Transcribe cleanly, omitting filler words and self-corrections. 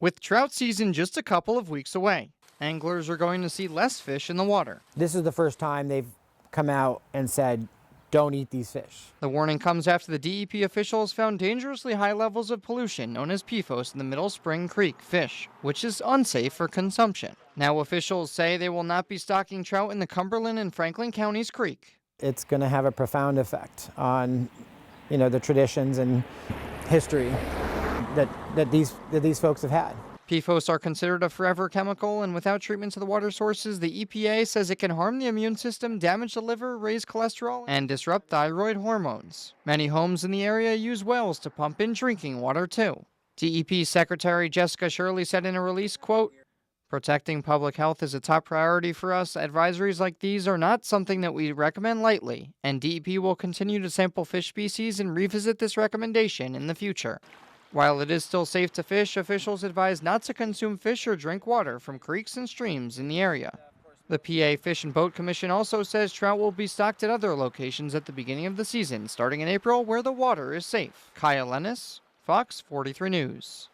With trout season just a couple of weeks away, anglers are going to see less fish in the water. This is the first time they've come out and said, don't eat these fish. The warning comes after the DEP officials found dangerously high levels of pollution known as PFOS in the Middle Spring Creek fish, which is unsafe for consumption. Now officials say they will not be stocking trout in the Cumberland and Franklin counties creek. It's going to have a profound effect on, the traditions and history that these folks have had. PFOS are considered a forever chemical, and without treatment to the water sources, the EPA says it can harm the immune system, damage the liver, raise cholesterol, and disrupt thyroid hormones. Many homes in the area use wells to pump in drinking water, too. DEP Secretary Jessica Shirley said in a release, quote, "Protecting public health is a top priority for us. Advisories like these are not something that we recommend lightly, and DEP will continue to sample fish species and revisit this recommendation in the future." While it is still safe to fish, officials advise not to consume fish or drink water from creeks and streams in the area. The PA Fish and Boat Commission also says trout will be stocked at other locations at the beginning of the season, starting in April, where the water is safe. Kaya Lennis, Fox 43 News.